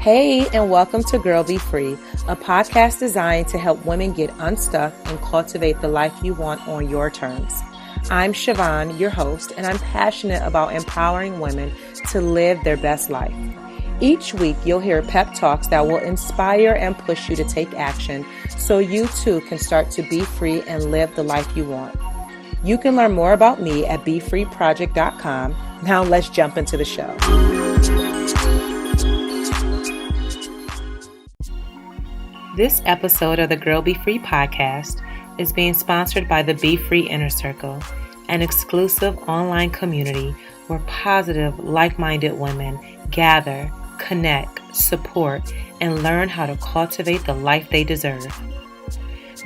Hey, and welcome to Girl Be Free, a podcast designed to help women get unstuck and cultivate the life you want on your terms. I'm Siobhan, your host, and I'm passionate about empowering women to live their best life. Each week, you'll hear pep talks that will inspire and push you to take action so you too can start to be free and live the life you want. You can learn more about me at BeFreeProject.com. Now let's jump into the show. This episode of the Girl Be Free podcast is being sponsored by the Be Free Inner Circle, an exclusive online community where positive, like-minded women gather, connect, support, and learn how to cultivate the life they deserve.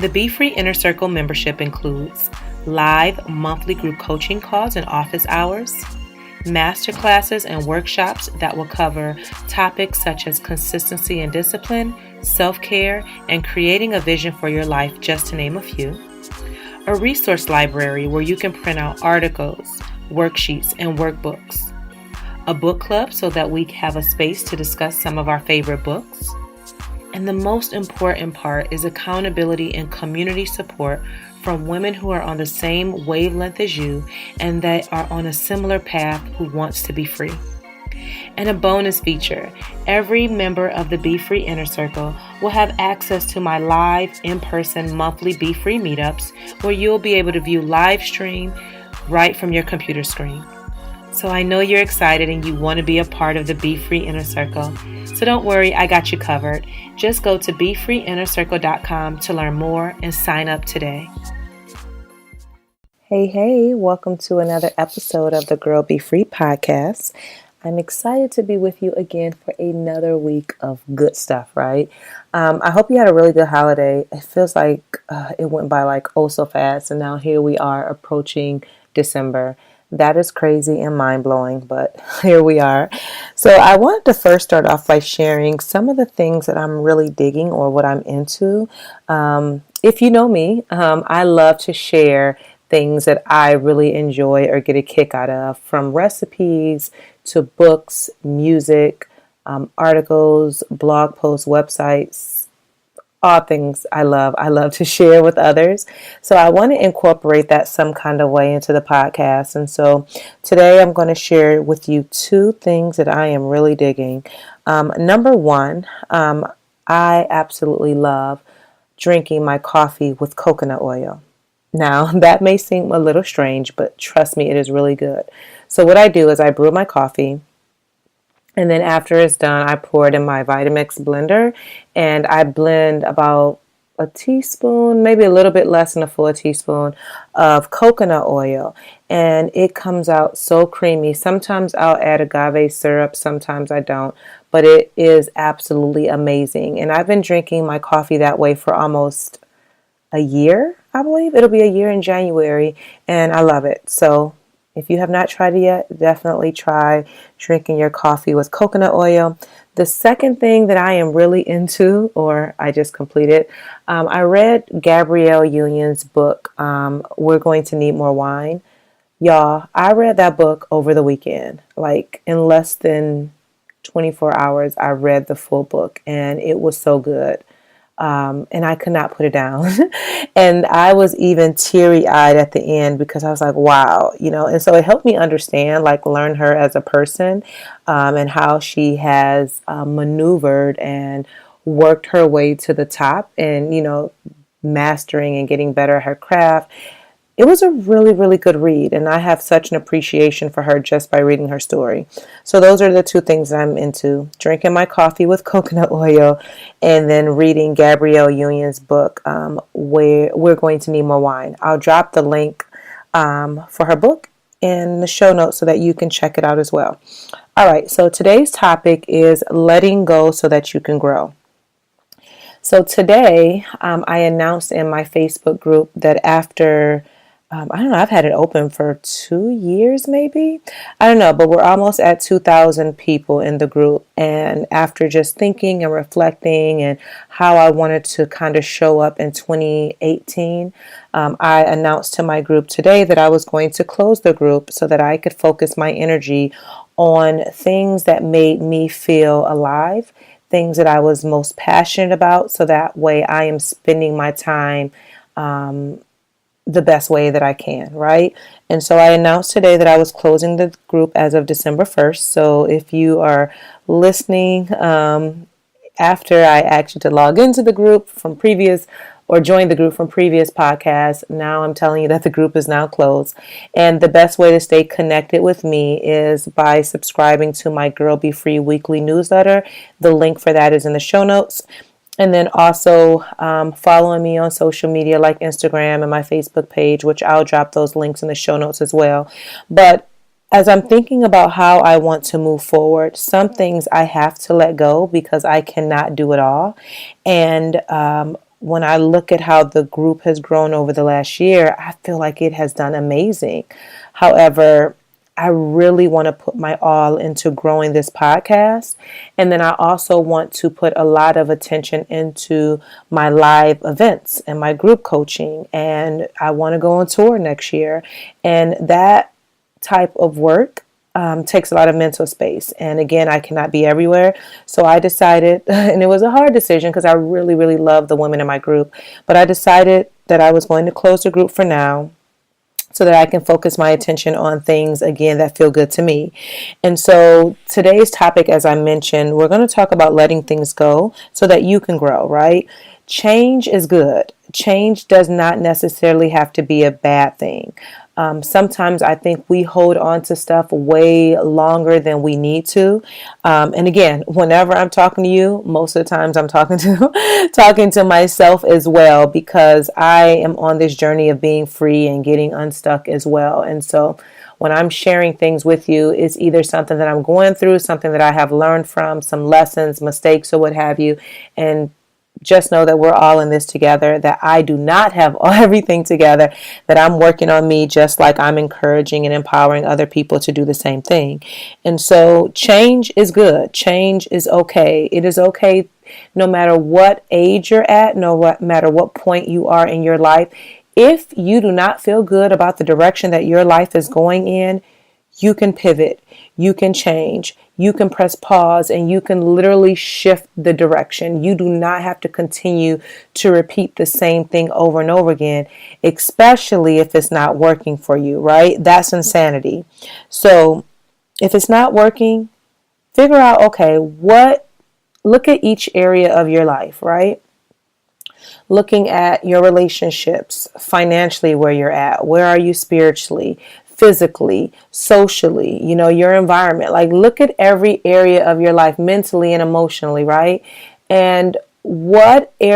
The Be Free Inner Circle membership includes live monthly group coaching calls and office hours, masterclasses and workshops that will cover topics such as consistency and discipline, self-care, and creating a vision for your life, just to name a few. A resource library where you can print out articles, worksheets, and workbooks. A book club so that we have a space to discuss some of our favorite books. And the most important part is accountability and community support from women who are on the same wavelength as you and that are on a similar path who wants to be free. And a bonus feature, every member of the Be Free Inner Circle will have access to my live, in-person monthly Be Free meetups where you'll be able to view live stream right from your computer screen. So I know you're excited and you want to be a part of the Be Free Inner Circle. So don't worry, I got you covered. Just go to BeFreeInnerCircle.com to learn more and sign up today. Hey, welcome to another episode of the Girl Be Free podcast. I'm excited to be with you again for another week of good stuff, right? I hope you had a really good holiday. It feels like it went by like oh so fast, and now here we are approaching December. That is crazy and mind-blowing, but here we are. So I wanted to first start off by sharing some of the things that I'm really digging or what I'm into. If you know me, I love to share things that I really enjoy or get a kick out of, from recipes to books, music, articles, blog posts, websites, all things I love. I love to share with others. So I want to incorporate that some kind of way into the podcast. And so today I'm going to share with you two things that I am really digging. Number one, I absolutely love drinking my coffee with coconut oil. Now, that may seem a little strange, but trust me, it is really good. So what I do is I brew my coffee, and then after it's done, I pour it in my Vitamix blender, and I blend about a teaspoon, maybe a little bit less than a full teaspoon of coconut oil, and it comes out so creamy. Sometimes I'll add agave syrup, sometimes I don't, but it is absolutely amazing. And I've been drinking my coffee that way for almost a year, I believe. It'll be a year in January, and I love it. So if you have not tried it yet, definitely try drinking your coffee with coconut oil. The second thing that I am really into, or I just completed, I read Gabrielle Union's book, We're Going to Need More Wine. Y'all, I read that book over the weekend. Like in less than 24 hours, I read the full book, and it was so good. And I could not put it down. And I was even teary-eyed at the end because I was like, wow, and so it helped me understand, like learn her as a person, and how she has maneuvered and worked her way to the top and, mastering and getting better at her craft. It was a really, really good read, and I have such an appreciation for her just by reading her story. So those are the two things I'm into: drinking my coffee with coconut oil, and then reading Gabrielle Union's book, We're Going to Need More Wine. I'll drop the link for her book in the show notes so that you can check it out as well. All right, so today's topic is letting go so that you can grow. So today, I announced in my Facebook group that after I don't know, I've had it open for 2 years, maybe. I don't know, but we're almost at 2,000 people in the group. And after just thinking and reflecting and how I wanted to kind of show up in 2018, I announced to my group today that I was going to close the group so that I could focus my energy on things that made me feel alive, things that I was most passionate about, so that way I am spending my time the best way that I can, right? And so I announced today that I was closing the group as of December 1st. So if you are listening after I asked you to log into the group from previous or join the group from previous podcasts, now I'm telling you that the group is now closed. And the best way to stay connected with me is by subscribing to my Girl Be Free weekly newsletter. The link for that is in the show notes. And then also following me on social media like Instagram and my Facebook page, which I'll drop those links in the show notes as well. But as I'm thinking about how I want to move forward, some things I have to let go because I cannot do it all. And when I look at how the group has grown over the last year, I feel like it has done amazing. However, I really want to put my all into growing this podcast. And then I also want to put a lot of attention into my live events and my group coaching. And I want to go on tour next year. And that type of work takes a lot of mental space. And again, I cannot be everywhere. So I decided, and it was a hard decision because I really, really love the women in my group, but I decided that I was going to close the group for now, so that I can focus my attention on things, again, that feel good to me. And so today's topic, as I mentioned, we're going to talk about letting things go so that you can grow, right? Change is good. Change does not necessarily have to be a bad thing. Sometimes I think we hold on to stuff way longer than we need to. And again, whenever I'm talking to you, most of the times I'm talking to myself as well, because I am on this journey of being free and getting unstuck as well. And so when I'm sharing things with you, it's either something that I'm going through, something that I have learned from, some lessons, mistakes, or what have you. And just know that we're all in this together, that I do not have everything together, that I'm working on me just like I'm encouraging and empowering other people to do the same thing. And so change is good. Change is okay. It is okay no matter what age you're at, no matter what point you are in your life. If you do not feel good about the direction that your life is going in, you can pivot, you can change, you can press pause, and you can literally shift the direction. You do not have to continue to repeat the same thing over and over again, especially if it's not working for you, right? That's insanity. So if it's not working, figure out, okay, look at each area of your life, right? Looking at your relationships, financially, where you're at, where are you spiritually, physically, socially, your environment. Like, look at every area of your life, mentally and emotionally, right? And what do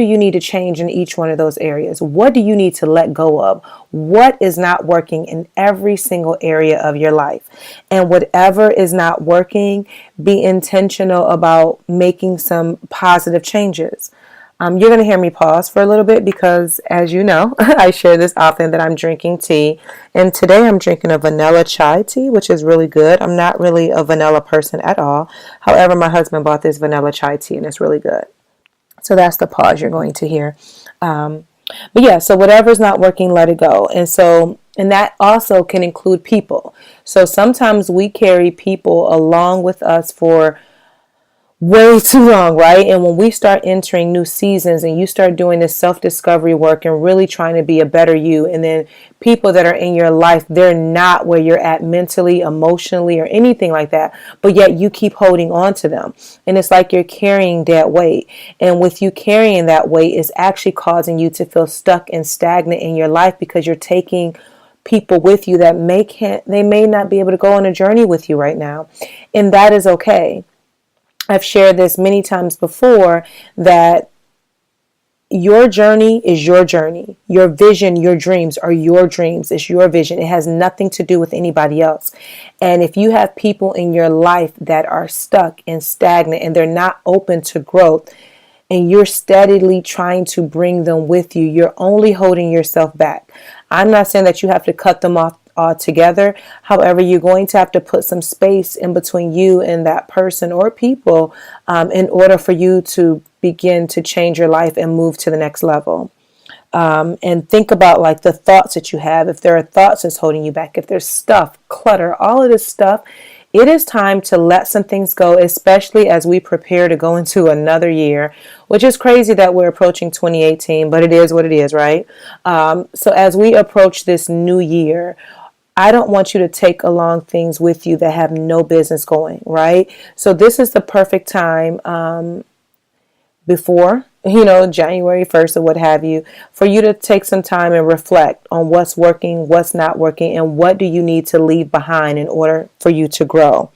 you need to change in each one of those areas? What do you need to let go of? What is not working in every single area of your life? And whatever is not working, be intentional about making some positive changes. You're going to hear me pause for a little bit because, as you know, I share this often that I'm drinking tea. And today I'm drinking a vanilla chai tea, which is really good. I'm not really a vanilla person at all. However, my husband bought this vanilla chai tea and it's really good. So that's the pause you're going to hear. But yeah, so whatever's not working, let it go. And that also can include people. So sometimes we carry people along with us for way too long, right? And when we start entering new seasons and you start doing this self-discovery work and really trying to be a better you, and then people that are in your life, they're not where you're at mentally, emotionally, or anything like that, but yet you keep holding on to them. And it's like you're carrying that weight. And with you carrying that weight, it's actually causing you to feel stuck and stagnant in your life because you're taking people with you that they may not be able to go on a journey with you right now. And that is okay. I've shared this many times before that your journey is your journey. Your vision, your dreams are your dreams. It's your vision. It has nothing to do with anybody else. And if you have people in your life that are stuck and stagnant and they're not open to growth, and you're steadily trying to bring them with you, you're only holding yourself back. I'm not saying that you have to cut them off altogether. However, you're going to have to put some space in between you and that person or people in order for you to begin to change your life and move to the next level. And think about like the thoughts that you have. If there are thoughts that's holding you back, if there's stuff, clutter, all of this stuff it is time to let some things go, especially as we prepare to go into another year, which is crazy that we're approaching 2018, but it is what it is, right? So as we approach this new year, I don't want you to take along things with you that have no business going, right? So this is the perfect time before, January 1st or what have you, for you to take some time and reflect on what's working, what's not working, and what do you need to leave behind in order for you to grow.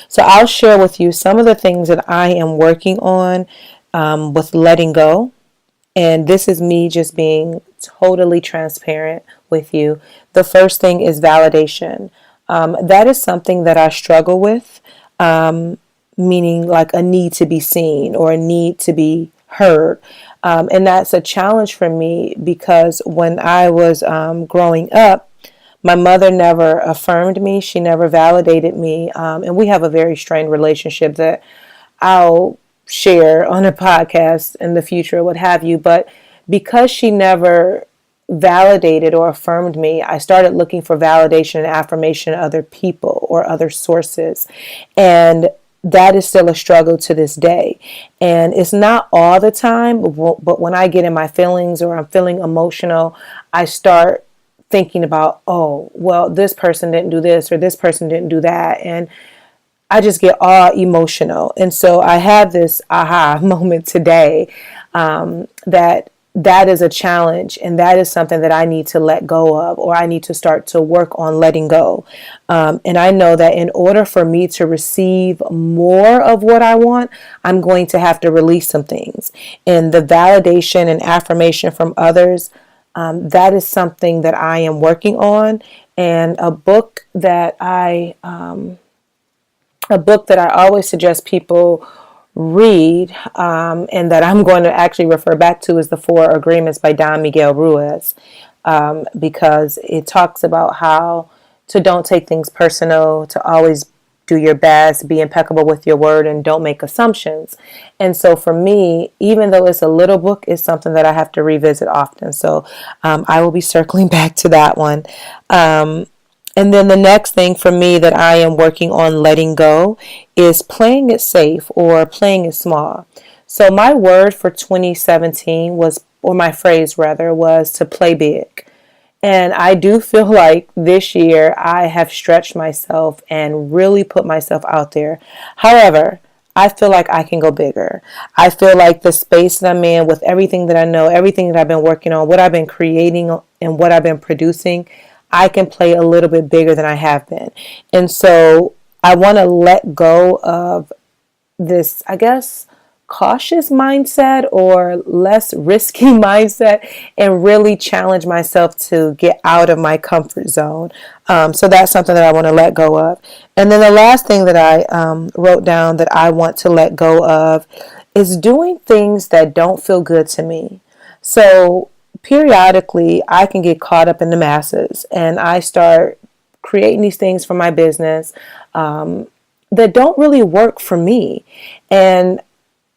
So I'll share with you some of the things that I am working on with letting go. And this is me just being totally transparent with you. The first thing is validation. That is something that I struggle with. Meaning like a need to be seen or a need to be heard. And that's a challenge for me because when I was growing up, my mother never affirmed me. She never validated me. And we have a very strained relationship that I'll share on a podcast in the future, what have you. But because she never validated or affirmed me, I started looking for validation and affirmation in other people or other sources. And that is still a struggle to this day. And it's not all the time, but when I get in my feelings or I'm feeling emotional, I start thinking about, oh, well, this person didn't do this or this person didn't do that. And I just get all emotional. And so I had this aha moment today that is a challenge, and that is something that I need to let go of, or I need to start to work on letting go. And I know that in order for me to receive more of what I want, I'm going to have to release some things. And the validation and affirmation from others, that is something that I am working on. And a book that I always suggest people read, and that I'm going to actually refer back to, is The Four Agreements by Don Miguel Ruiz, because it talks about how to don't take things personal, to always do your best, be impeccable with your word, and don't make assumptions. And so for me, even though it's a little book, it's something that I have to revisit often. So I will be circling back to that one. And then the next thing for me that I am working on letting go is playing it safe or playing it small. So my word for 2017 was, or my phrase rather, was to play big. And I do feel like this year I have stretched myself and really put myself out there. However, I feel like I can go bigger. I feel like the space that I'm in, with everything that I know, everything that I've been working on, what I've been creating and what I've been producing, I can play a little bit bigger than I have been. And so I want to let go of this, I guess, cautious mindset or less risky mindset, and really challenge myself to get out of my comfort zone. So that's something that I want to let go of. And then the last thing that I wrote down that I want to let go of is doing things that don't feel good to me. So periodically, I can get caught up in the masses, and I start creating these things for my business that don't really work for me. And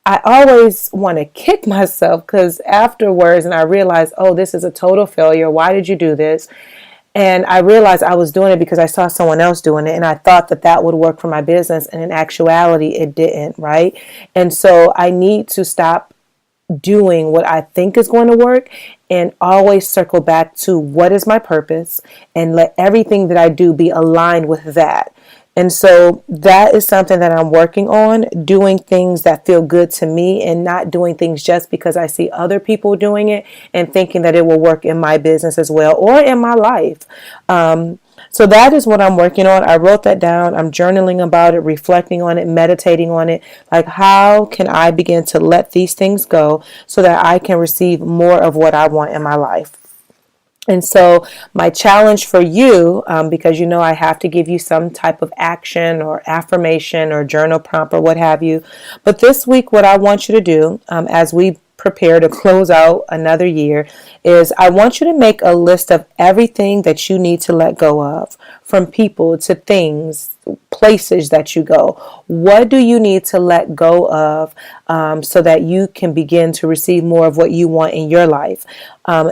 I always want to kick myself, because afterwards, and I realize, oh, this is a total failure. Why did you do this? And I realized I was doing it because I saw someone else doing it, and I thought that that would work for my business. And in actuality, it didn't, right? And so I need to stop doing what I think is going to work and always circle back to what is my purpose, and let everything that I do be aligned with that. And so that is something that I'm working on, doing things that feel good to me and not doing things just because I see other people doing it and thinking that it will work in my business as well or in my life. So that is what I'm working on. I wrote that down. I'm journaling about it, reflecting on it, meditating on it. Like, how can I begin to let these things go so that I can receive more of what I want in my life? And so my challenge for you, because I have to give you some type of action or affirmation or journal prompt or what have you. But this week, what I want you to do, as we prepare to close out another year, is I want you to make a list of everything that you need to let go of, from people to things, places that you go. What do you need to let go of so that you can begin to receive more of what you want in your life?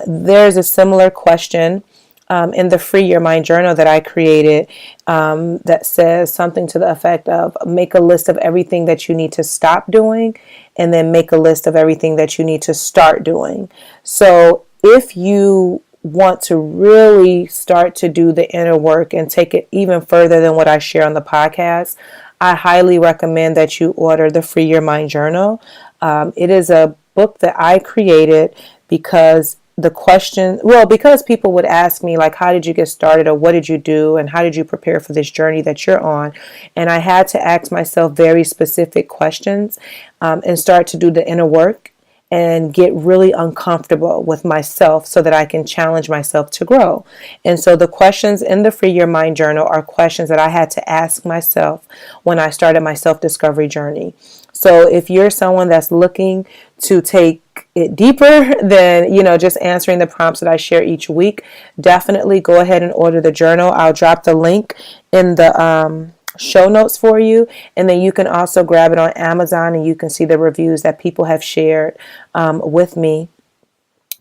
There's a similar question in the Free Your Mind journal that I created, that says something to the effect of make a list of everything that you need to stop doing and then make a list of everything that you need to start doing. So if you want to really start to do the inner work and take it even further than what I share on the podcast, I highly recommend that you order the Free Your Mind journal. It is a book that I created because because people would ask me, like, how did you get started, or what did you do, and how did you prepare for this journey that you're on? And I had to ask myself very specific questions, and start to do the inner work and get really uncomfortable with myself so that I can challenge myself to grow. And so the questions in the Free Your Mind journal are questions that I had to ask myself when I started my self-discovery journey. So if you're someone that's looking to take it deeper than, just answering the prompts that I share each week, definitely go ahead and order the journal. I'll drop the link in the show notes for you, and then you can also grab it on Amazon, and you can see the reviews that people have shared with me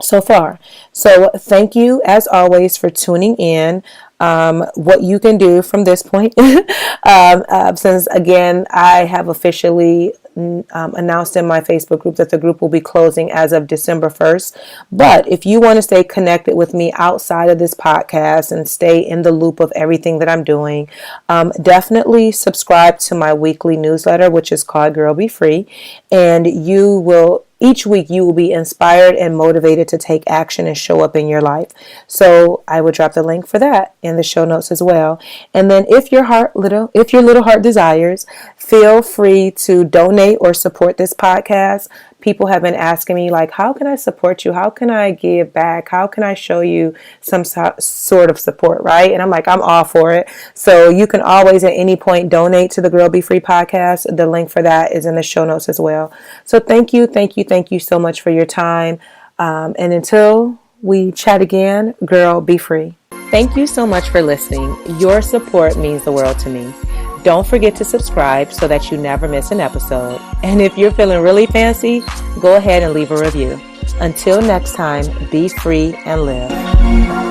so far. So thank you as always for tuning in. What you can do from this point, since again I have officially announced in my Facebook group that the group will be closing as of December 1st. But if you want to stay connected with me outside of this podcast and stay in the loop of everything that I'm doing, definitely subscribe to my weekly newsletter, which is called Girl Be Free, and each week you will be inspired and motivated to take action and show up in your life. So I will drop the link for that in the show notes as well. And then if your little heart desires, feel free to donate or support this podcast. People have been asking me, like, how can I support you? How can I give back? How can I show you some sort of support, right? And I'm like, I'm all for it. So you can always at any point donate to the Girl Be Free podcast. The link for that is in the show notes as well. So thank you so much for your time. And until we chat again, girl, be free. Thank you so much for listening. Your support means the world to me. Don't forget to subscribe so that you never miss an episode. And if you're feeling really fancy, go ahead and leave a review. Until next time, be free and live.